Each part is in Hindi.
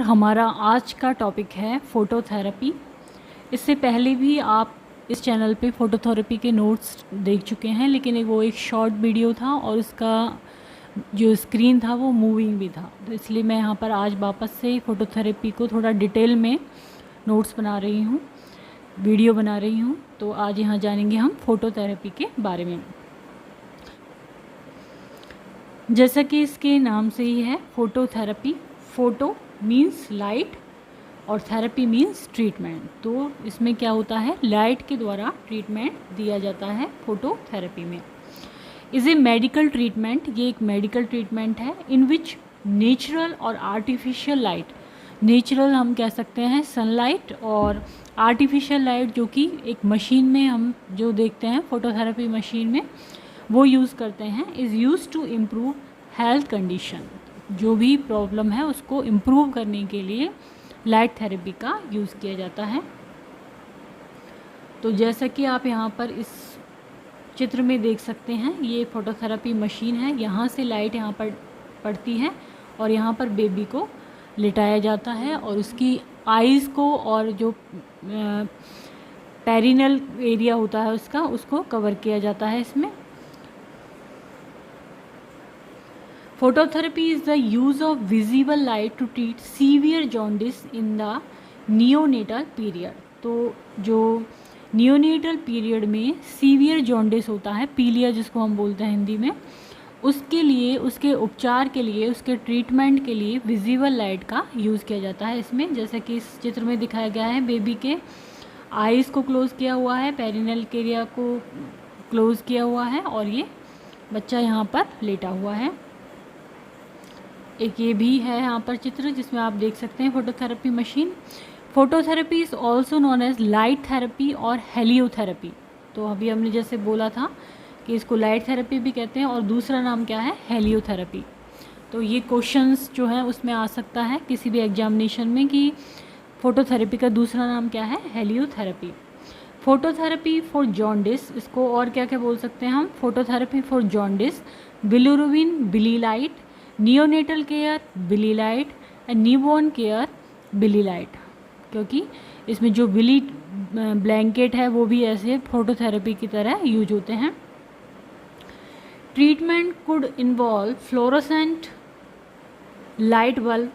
हमारा आज का टॉपिक है फ़ोटोथेरेपी। इससे पहले भी आप इस चैनल पे फ़ोटोथेरेपी के नोट्स देख चुके हैं, लेकिन वो एक शॉर्ट वीडियो था और उसका जो स्क्रीन था वो मूविंग भी था। तो इसलिए मैं यहाँ पर आज वापस से फ़ोटोथेरेपी को थोड़ा डिटेल में नोट्स बना रही हूँ, वीडियो बना रही हूँ। तो आज यहाँ जानेंगे हम फ़ोटोथेरेपी के बारे में। जैसा कि इसके नाम से ही है फ़ोटोथेरेपी, फ़ोटो मीन्स लाइट और थेरेपी मीन्स ट्रीटमेंट। तो इसमें क्या होता है, लाइट के द्वारा ट्रीटमेंट दिया जाता है फोटोथेरेपी में। इज़ ए मेडिकल ट्रीटमेंट, ये एक मेडिकल ट्रीटमेंट है इन विच नेचुरल और आर्टिफिशियल लाइट, नेचुरल हम कह सकते हैं सनलाइट, और आर्टिफिशियल लाइट जो कि एक मशीन में हम जो देखते हैं फोटोथेरेपी मशीन में वो यूज़ करते हैं, is use to improve health condition. जो भी प्रॉब्लम है उसको इम्प्रूव करने के लिए लाइट थेरेपी का यूज़ किया जाता है। तो जैसा कि आप यहाँ पर इस चित्र में देख सकते हैं, ये फोटोथेरेपी मशीन है। यहाँ से लाइट यहाँ पर पड़ती है और यहाँ पर बेबी को लिटाया जाता है और उसकी आइज़ को और जो पेरिनल एरिया होता है उसका, उसको कवर किया जाता है इसमें। Phototherapy is the use of visible light to treat severe jaundice in the neonatal period। तो जो नियोनेटल पीरियड में सीवियर जॉन्डिस होता है, पीलिया जिसको हम बोलते हैं हिंदी में, उसके लिए, उसके उपचार के लिए, उसके ट्रीटमेंट के लिए विजिबल लाइट का यूज़ किया जाता है इसमें। जैसे कि इस चित्र में दिखाया गया है, बेबी के आइज़ को क्लोज़ किया हुआ है, पेरिनल एरिया को क्लोज़ किया हुआ है और ये बच्चा यहाँ पर लेटा हुआ है। एक ये भी है यहाँ पर चित्र जिसमें आप देख सकते हैं phototherapy machine. Phototherapy is also known as light therapy और हेलियोथेरेपी। तो अभी हमने जैसे बोला था कि इसको लाइट थेरेपी भी कहते हैं और दूसरा नाम क्या है, हेलियोथेरेपी। तो ये क्वेश्चंस जो है उसमें आ सकता है किसी भी एग्जामिनेशन में कि फोटोथेरेपी का दूसरा नाम क्या है, हेलियोथेरेपी। फोटोथेरेपी फॉर जॉन्डिस, इसको और क्या क्या बोल सकते हैं हम, phototherapy for jaundice, bilirubin bili light, neonatal care bili light and newborn care bili light, क्योंकि इसमें जो बिली ब्लैंकेट है वो भी ऐसे फोटोथेरेपी की तरह यूज होते हैं। Treatment could involve fluorescent light bulb,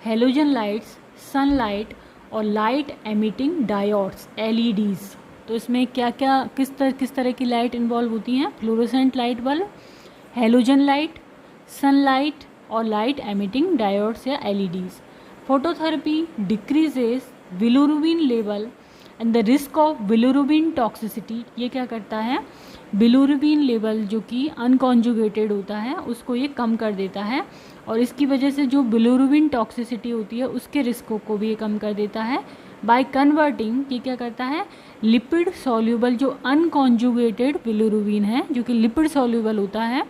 halogen lights, sunlight और लाइट एमिटिंग डायोड्स, एलईडीज़। तो इसमें क्या क्या किस तरह की लाइट इन्वॉल्व होती हैं, fluorescent light bulb, halogen light, sunlight और लाइट एमिटिंग डायोड्स या LEDs. Phototherapy decreases bilirubin level and the risk of bilirubin toxicity. ये क्या करता है, बिलिरुबिन लेवल जो कि अनकॉन्जुगेटेड होता है उसको ये कम कर देता है और इसकी वजह से जो बिलिरुबिन टॉक्सिसिटी होती है उसके रिस्कों को भी ये कम कर देता है। बाय कन्वर्टिंग, ये क्या करता है, लिपिड सॉल्यूबल, जो अनकॉन्जुगेटेड बिलिरुबिन है जो कि लिपिड सॉल्यूबल होता है,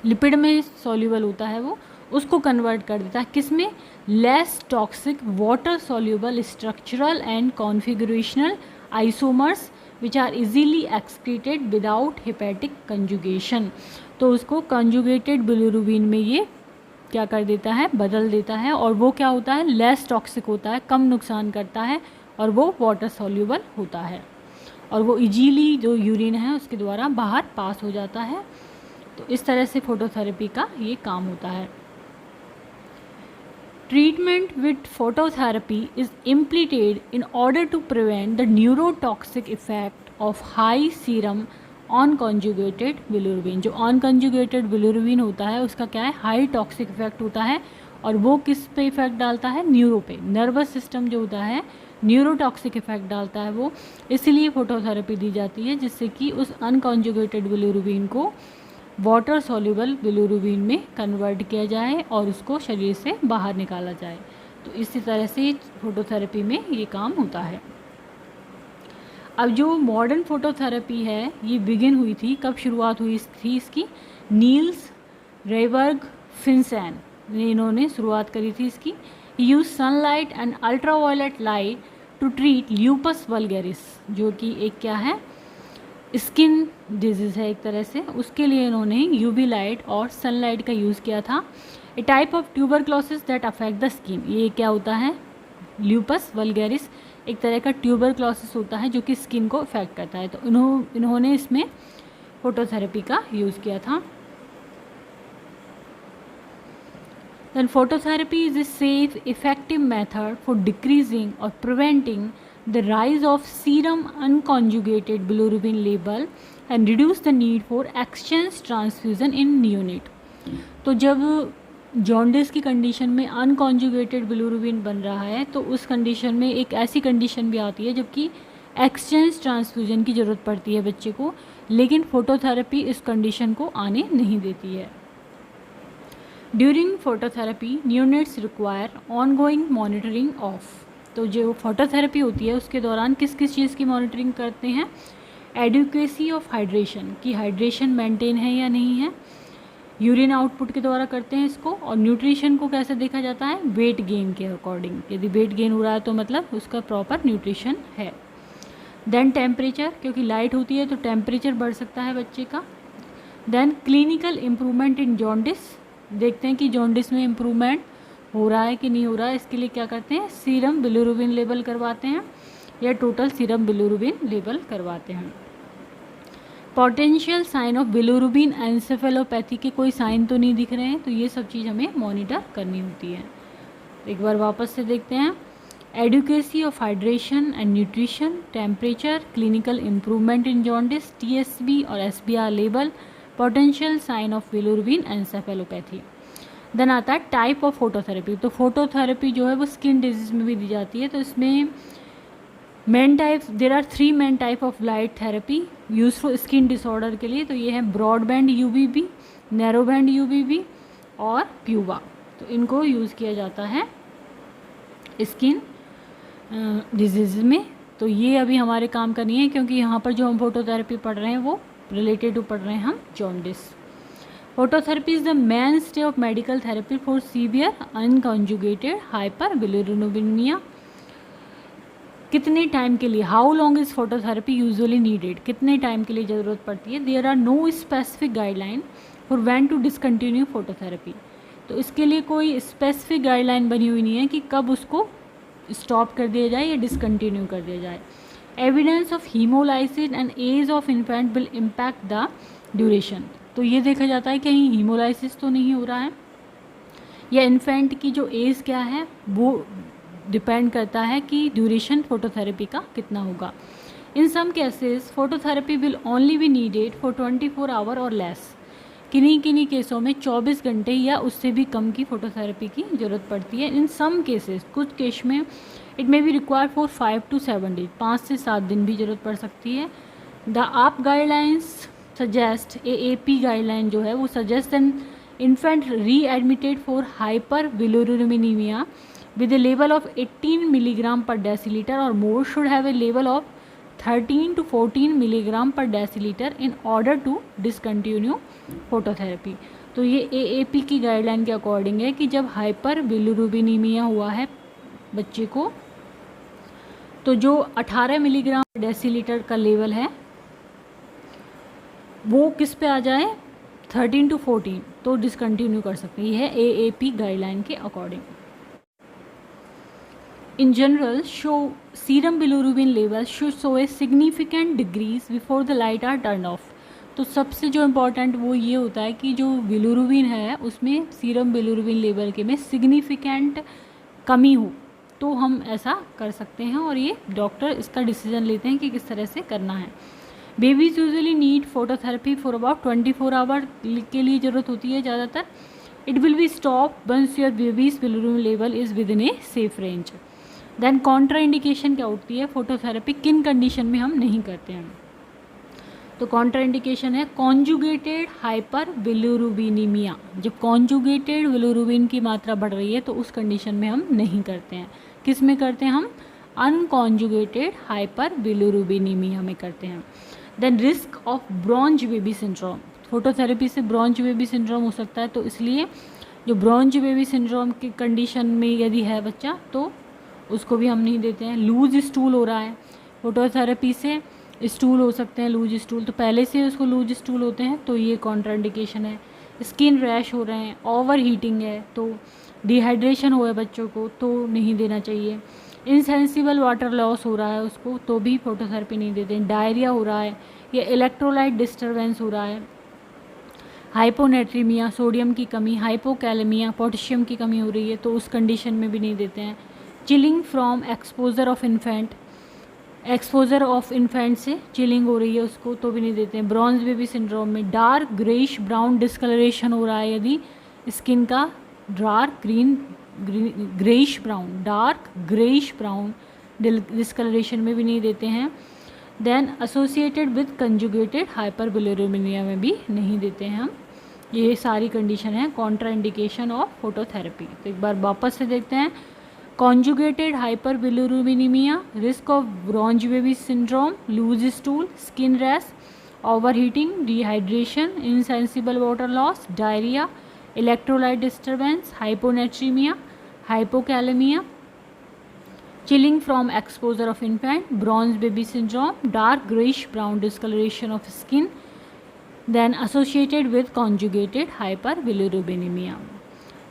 लिपिड में सॉल्यूबल होता है, वो उसको कन्वर्ट कर देता है किस में, less toxic water soluble structural and configurational isomers which are easily excreted without hepatic conjugation. तो उसको कंजुगेटेड बिलिरुबिन में ये क्या कर देता है, बदल देता है और वो क्या होता है, लेस टॉक्सिक होता है, कम नुकसान करता है और वो वाटर सॉल्यूबल होता है और वो इजीली जो यूरिन है उसके द्वारा बाहर पास हो जाता है। तो इस तरह से फोटोथेरेपी का ये काम होता है। Treatment with phototherapy is implemented in order to prevent the neurotoxic effect of high serum unconjugated bilirubin. जो ऑन कॉन्जुगेटेड बिलिरुबिन होता है उसका क्या है, हाई टॉक्सिक इफेक्ट होता है और वो किस पे इफेक्ट डालता है, न्यूरो पे, नर्वस सिस्टम जो होता है न्यूरोटॉक्सिक इफेक्ट डालता है वो, इसलिए फोटोथेरेपी दी जाती है जिससे कि उस अनकॉन्जुगेटेड बिलिरुबिन को वाटर सॉल्यूबल बिलिरुबिन में कन्वर्ट किया जाए और उसको शरीर से बाहर निकाला जाए। तो इसी तरह से फोटोथेरेपी में ये काम होता है। अब जो मॉडर्न फोटोथेरेपी है ये बिगिन हुई थी, कब शुरुआत हुई थी इसकी, नील्स रेबर्ग फिनसेन ने, इन्होंने शुरुआत करी थी इसकी। Use sunlight and ultraviolet light to treat lupus vulgaris, जो कि एक क्या है, स्किन डिजीज़ है एक तरह से, उसके लिए इन्होंने यूवी लाइट और सनलाइट का यूज़ किया था। A type of tuberculosis that affect the skin, ये क्या होता है, ल्यूपस वल्गैरिस एक तरह का ट्यूबरक्लोसिस होता है जो कि स्किन को अफेक्ट करता है। तो इन्होंने इसमें फोटोथेरेपी का यूज़ किया था। Then phototherapy is a safe, effective method for decreasing or preventing the rise of serum unconjugated bilirubin level and reduce the need for exchange transfusion in neonate। तो जब जॉन्डिस की कंडीशन में अनकॉन्जुगेटेड बिलिरुबिन बन रहा है तो उस कंडीशन में एक ऐसी कंडीशन भी आती है जबकि एक्सचेंज ट्रांसफ्यूजन की ज़रूरत पड़ती है बच्चे को, लेकिन फोटोथेरेपी इस कंडीशन को आने नहीं देती है। During phototherapy neonates require ongoing monitoring of, तो जो फोटोथेरेपी होती है उसके दौरान किस किस चीज़ की मॉनिटरिंग करते हैं, एडिक्वेसी ऑफ हाइड्रेशन, की हाइड्रेशन मेंटेन है या नहीं है, यूरिन आउटपुट के द्वारा करते हैं इसको, और न्यूट्रिशन को कैसे देखा जाता है, वेट गेन के अकॉर्डिंग, यदि वेट गेन हो रहा है तो मतलब उसका प्रॉपर न्यूट्रिशन है। देन टेम्परेचर, क्योंकि लाइट होती है तो टेम्परेचर बढ़ सकता है बच्चे का। Then clinical improvement in jaundice, देखते हैं कि जॉन्डिस में इम्प्रूवमेंट हो रहा है कि नहीं हो रहा है, इसके लिए क्या करते हैं, सीरम बिलिरुबिन लेवल करवाते हैं या टोटल सीरम बिलिरुबिन लेवल करवाते हैं। Potential sign of bilirubin encephalopathy के कोई साइन तो नहीं दिख रहे हैं, तो ये सब चीज़ हमें मॉनिटर करनी होती है। एक बार वापस से देखते हैं, adequacy of hydration and nutrition, temperature, clinical improvement in jaundice, TSB और SBR level, potential sign of bilirubin encephalopathy. Then आता है टाइप ऑफ फोटोथेरेपी, तो फोटोथेरेपी जो है वो स्किन डिजीज में भी दी जाती है। तो इसमें main type, there are 3 main type of light therapy use for skin disorder के लिए, तो ये है broad band UVB, narrow band UVB और प्यूवा। तो इनको यूज़ किया जाता है स्किन डिजीज में। तो ये अभी हमारे काम का नहीं है, क्योंकि यहाँ पर जो हम फोटोथेरेपी पढ़ रहे हैं वो रिलेटेड टू पढ़ रहे हैं हम jaundice. Phototherapy is the mainstay of medical therapy for severe unconjugated hyperbilirubinaemia. कितने टाइम के लिए, how long is phototherapy usually needed, कितने टाइम के लिए ज़रूरत पड़ती है। There are no specific guideline for when to discontinue phototherapy, तो इसके लिए कोई स्पेसिफिक गाइडलाइन बनी हुई नहीं है कि कब उसको स्टॉप कर दिया जाए या डिसकंटिन्यू कर दिया जाए। Evidence of haemolysis and age of infant will impact the duration, तो ये देखा जाता है कहीं हीमोलाइसिस तो नहीं हो रहा है, या इन्फेंट की जो एज क्या है वो डिपेंड करता है कि ड्यूरेशन फोटोथेरेपी का कितना होगा। In some cases phototherapy will only be needed for 24 hour और लेस, किन्हीं केसों में 24 घंटे या उससे भी कम की फोटोथेरेपी की ज़रूरत पड़ती है। इन सम केसेस, कुछ केस में it may be require for 5 to 7 days, 5 से 7 दिन भी ज़रूरत पड़ सकती है। द आप गाइडलाइंस सजेस्ट, AAP गाइडलाइन जो है वो suggest an infant readmitted for hyperbilirubinaemia with a level of 18 milligram per deciliter or more should have a level of 13 to 14 milligram per deciliter in order to discontinue phototherapy। तो ये AAP की गाइडलाइन के अकॉर्डिंग है कि जब हाइपर बिलिरुबिनिमिया हुआ है बच्चे को, तो जो 18 मिलीग्राम पर डेसीलीटर का लेवल है वो किस पे आ जाए, 13 to 14, तो डिसकंटिन्यू कर सकते हैं। ये है AAP गाइडलाइन के according. In general, serum bilirubin levels should show a significant decrease before the light are turned off। तो सबसे जो इम्पॉर्टेंट वो ये होता है कि जो बिलिरुबिन है उसमें सीरम बिलिरुबिन लेवल के में सिग्निफिकेंट कमी हो तो हम ऐसा कर सकते हैं, और ये डॉक्टर इसका डिसीजन लेते हैं कि किस तरह से करना है। Babies usually need phototherapy for about 24 hour के लिए ज़रूरत होती है ज़्यादातर। It will be stop once your baby's bilirubin level is within a safe range. Then contraindication क्या होती है, फोटोथेरेपी किन कंडीशन में हम नहीं करते हैं। तो कॉन्ट्रा इंडिकेशन है कॉन्जुगेटेड हाइपर बिलिरुबिनिमिया, जब कॉन्जुगेटेड बिलिरुबिन की मात्रा बढ़ रही है तो उस कंडीशन में हम नहीं करते हैं। किस में करते हैं हम, अनकॉन्जुगेटेड हाइपर बिलिरुबिनिमिया में करते हैं। Then risk of bronze baby syndrome, phototherapy से ब्रॉन्ज बेबी सिंड्रोम हो सकता है, तो इसलिए जो ब्रॉन्ज बेबी सिंड्रोम की कंडीशन में यदि है बच्चा तो उसको भी हम नहीं देते हैं। लूज स्टूल हो रहा है, फोटोथेरेपी से स्टूल हो सकते हैं लूज स्टूल, तो पहले से उसको लूज स्टूल होते हैं तो ये कॉन्ट्राइंडिकेशन है। स्किन रैश हो रहे हैं, ओवर हीटिंग है, तो डिहाइड्रेशन हुआ है बच्चों को तो नहीं देना चाहिए। इनसेंसिबल वाटर लॉस हो रहा है उसको तो भी फोटोथेरेपी नहीं देते हैं। डायरिया हो रहा है या इलेक्ट्रोलाइट डिस्टर्बेंस हो रहा है, हाइपोनेट्रीमिया सोडियम की कमी, हाइपोकैलेमिया पोटेशियम की कमी हो रही है तो उस कंडीशन में भी नहीं देते हैं। Chilling from exposure of infant से चिलिंग हो रही है उसको तो भी नहीं देते हैं। ब्रॉन्ज बेबी सिंड्रोम में डार्क ग्रेइश ब्राउन डिस्कलरेशन हो रहा है यदि स्किन का, डार्क ग्रेइश ब्राउन डिस्कलरेशन में भी नहीं देते हैं। देन एसोसिएटेड विद कंजुगेटेड हाइपरबिलिरुबिनिया में भी नहीं देते हैं हम। ये सारी कंडीशन है कॉन्ट्राइंडिकेशन ऑफ फोटोथेरेपी। तो एक बार वापस से देखते हैं। Conjugated hyperbilirubinaemia, risk of bronze baby syndrome, loose stool, skin rash, overheating, dehydration, insensible water loss, diarrhoea, electrolyte disturbance, hyponatraemia, hypokalaemia, chilling from exposure of infant, bronze baby syndrome, dark grayish brown discoloration of skin, then associated with conjugated hyperbilirubinemia.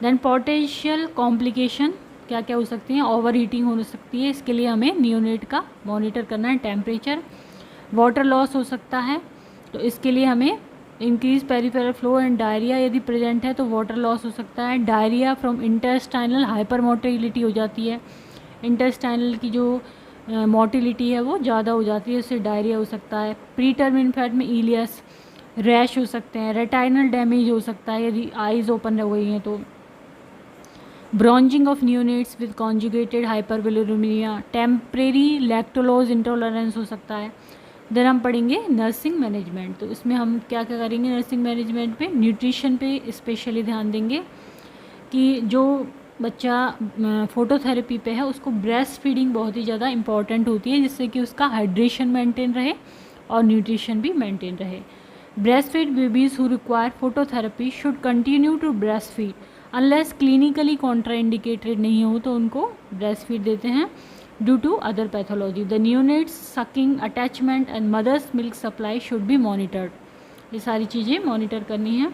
Then potential complication क्या क्या हो सकती हैं, ओवर हीटिंग हो सकती है, इसके लिए हमें नियोनेट का मॉनिटर करना है टेम्परेचर। वाटर लॉस हो सकता है तो इसके लिए हमें increase peripheral flow and diarrhoea यदि प्रेजेंट है तो वाटर लॉस हो सकता है। Diarrhoea from intestinal hyper motility हो जाती है, इंटेस्टाइनल की जो मोटिलिटी है वो ज़्यादा हो जाती है, उससे डायरिया हो सकता है। प्री टर्म इन्फेंट में इलियस, रैश हो सकते हैं, रेटाइनल डैमेज हो सकता है यदि आइज़ ओपन हो गई हैं तो। Bronzing of neonates with conjugated hyperbilirubinaemia, temporary lactose intolerance हो सकता है। देन हम पढ़ेंगे नर्सिंग मैनेजमेंट। तो इसमें हम क्या क्या करेंगे नर्सिंग मैनेजमेंट पे, न्यूट्रिशन पे स्पेशली ध्यान देंगे कि जो बच्चा फोटोथेरेपी पे है उसको ब्रेस्ट फीडिंग बहुत ही ज़्यादा इंपॉर्टेंट होती है जिससे कि उसका हाइड्रेशन मेंटेन रहे और न्यूट्रिशन भी मेंटेन रहे। Breast feed babies who require phototherapy should continue to breast feed unless clinically contraindicated नहीं हो तो उनको ब्रेस्ट फीड देते हैं due to other pathology. The neonates sucking attachment and mother's milk supply should be monitored, ये सारी चीज़ें मॉनिटर करनी है।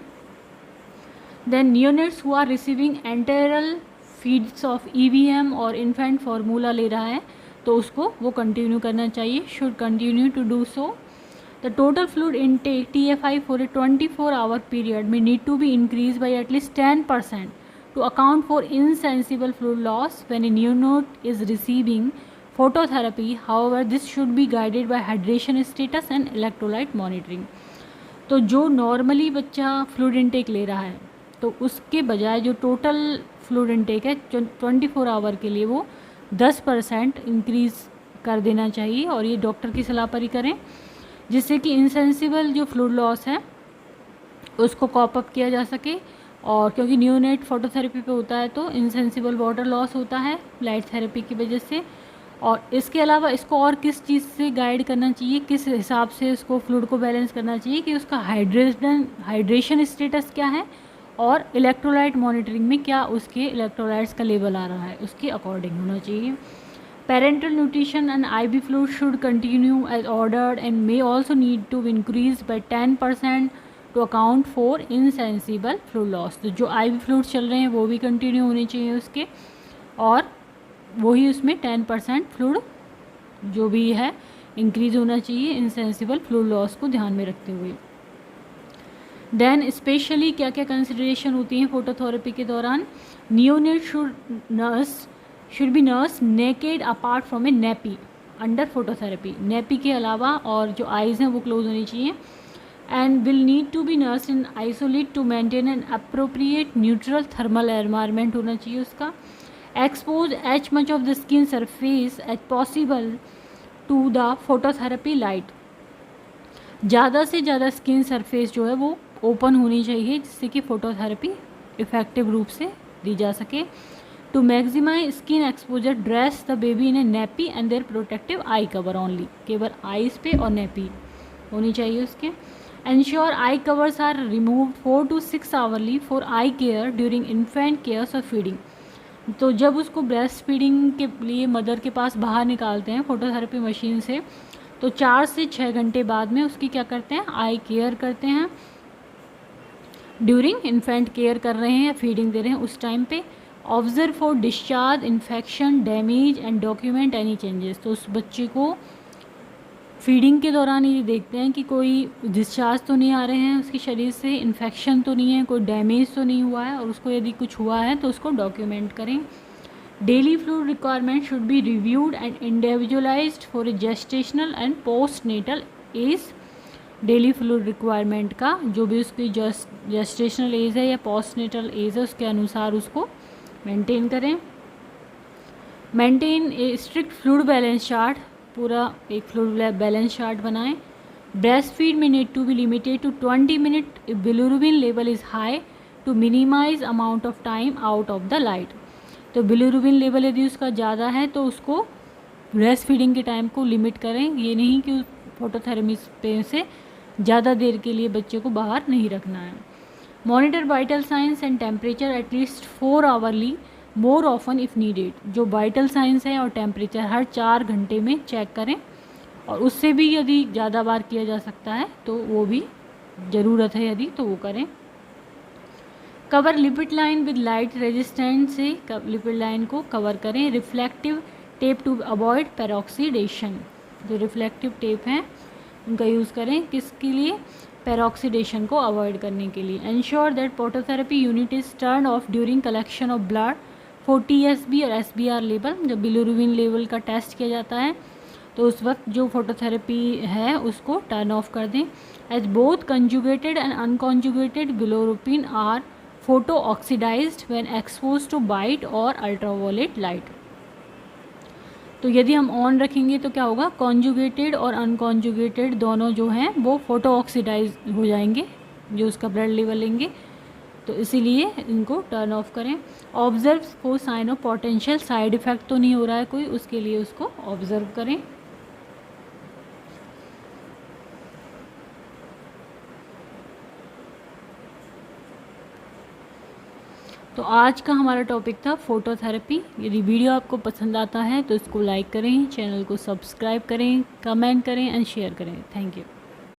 Then neonates who are receiving enteral feeds of EVM और इन्फेंट फार्मूला ले रहा है तो उसको वो कंटिन्यू करना चाहिए, should continue to do so. The total fluid intake TFI for a 24-hour period में need to be increase by at least 10% to account for insensible fluid loss when a neonate is receiving phototherapy. However, this should be guided by hydration status and electrolyte monitoring. तो जो नॉर्मली बच्चा फ्लूइड इनटेक ले रहा है तो उसके बजाय जो टोटल फ्लूइड इनटेक है 24 आवर के लिए वो 10% इंक्रीज़ कर देना चाहिए और ये डॉक्टर की सलाह पर ही करें जिससे कि इनसेंसिबल जो फ्लूइड लॉस है उसको कॉप अप किया जा सके। और क्योंकि नियोनेट फोटोथेरेपी पे होता है तो इनसेंसिबल वाटर लॉस होता है लाइट थेरेपी की वजह से। और इसके अलावा इसको और किस चीज़ से गाइड करना चाहिए, किस हिसाब से उसको फ्लूइड को बैलेंस करना चाहिए कि उसका हाइड्रेशन स्टेटस क्या है और इलेक्ट्रोलाइट मॉनिटरिंग में क्या उसके इलेक्ट्रोलाइट्स का लेवल आ रहा है उसके अकॉर्डिंग होना चाहिए। Parenteral nutrition and IV fluid should continue as ordered and may also need to increase by 10% to account for insensible fluid loss. तो जो IV फ्लूइड चल रहे हैं वो भी कंटिन्यू होने चाहिए उसके और वही उसमें 10% फ्लूइड जो भी है इंक्रीज होना चाहिए इनसेंसिबल फ्लूइड लॉस को ध्यान में रखते हुए। देन स्पेशली क्या क्या कंसिडरेशन होती हैं फोटोथेरेपी के दौरान, neonate should be nurse naked apart from A nappy under phototherapy. Nappy के अलावा और जो आइज़ हैं वो क्लोज होनी चाहिए and will need to be nursed in isolate to maintain an appropriate neutral thermal environment होना चाहिए उसका। Expose as much of the skin surface as possible to the phototherapy light। ज़्यादा से ज़्यादा स्किन सरफेस जो है वो ओपन होनी चाहिए जिससे कि फ़ोटोथेरेपी इफ़ेक्टिव रूप से दी जा सके। To maximise skin exposure dress the baby in a nappy and their protective eye cover only, केवल आइज़ पे और नेपी होनी चाहिए उसके। Ensure eye covers are removed 4 to 6 hourly for eye care during infant care or feeding। तो जब उसको ब्रेस्ट फीडिंग के लिए मदर के पास बाहर निकालते हैं फोटोथेरेपी मशीन से तो 4 से 6 घंटे बाद में उसकी क्या करते हैं आई केयर करते हैं। ड्यूरिंग इन्फेंट केयर कर रहे हैं या फीडिंग दे रहे हैं उस टाइम पे। Observe for discharge, infection, damage and document any changes. तो उस बच्चे को फीडिंग के दौरान ये देखते हैं कि कोई डिस्चार्ज तो नहीं आ रहे हैं उसके शरीर से, इन्फेक्शन तो नहीं है, कोई डैमेज तो नहीं हुआ है, और उसको यदि कुछ हुआ है तो उसको डॉक्यूमेंट करें। Daily fluid requirement should be reviewed and individualised for a gestational and postnatal age. Daily fluid requirement का जो भी उसकी जेस्टेशनल एज है या पोस्ट नेटल एज है उसके अनुसार उसको मेंटेन करें। Maintain a strict fluid balance chart, पूरा एक फ्लूइड बैलेंस चार्ट बनाएं। Breast feed may need to be limited to 20 minute if bilirubin level is high to minimise amount of time out of the light. तो बिलिरुबिन लेवल यदि उसका ज़्यादा है तो उसको ब्रेस्ट फीडिंग के टाइम को लिमिट करें। ये नहीं कि फोटोथेरेपी पे से ज़्यादा देर के लिए बच्चे को बाहर नहीं रखना है। Monitor vital science and temperature at least 4 hourly, more often if needed. जो वाइटल साइंस है और टेम्परेचर हर 4 घंटे में चेक करें, और उससे भी यदि ज़्यादा बार किया जा सकता है तो वो भी ज़रूरत है यदि तो वो करें। Cover lipid line with light resistant से लिपिड लाइन को कवर करें। Reflective tape to avoid peroxidation. जो रिफ्लेक्टिव टेप हैं उनका यूज़ करें किसके लिए? पेरोक्सीडेशन को अवॉइड करने के लिए। Ensure that phototherapy unit is turn off during collection of blood for TSB और SBR लेवल। जब बिलिरुबिन लेवल का टेस्ट किया जाता है तो उस वक्त जो फोटोथेरेपी है उसको टर्न ऑफ कर दें। As both conjugated and unconjugated bilirubin are photo oxidised when expose to white or ultraviolet light. तो यदि हम ऑन रखेंगे तो क्या होगा? कॉन्जुगेटेड और अनकॉन्जुगेटेड दोनों जो हैं वो फोटो ऑक्सीडाइज हो जाएंगे जो उसका ब्लड लेवल लेंगे, तो इसीलिए इनको टर्न ऑफ करें। Observe for sign of potential side effect तो नहीं हो रहा है कोई, उसके लिए उसको ऑब्जर्व करें। तो आज का हमारा टॉपिक था फोटोथेरेपी। यदि वीडियो आपको पसंद आता है तो इसको लाइक करें, चैनल को सब्सक्राइब करें, कमेंट करें एंड शेयर करें। Thank you.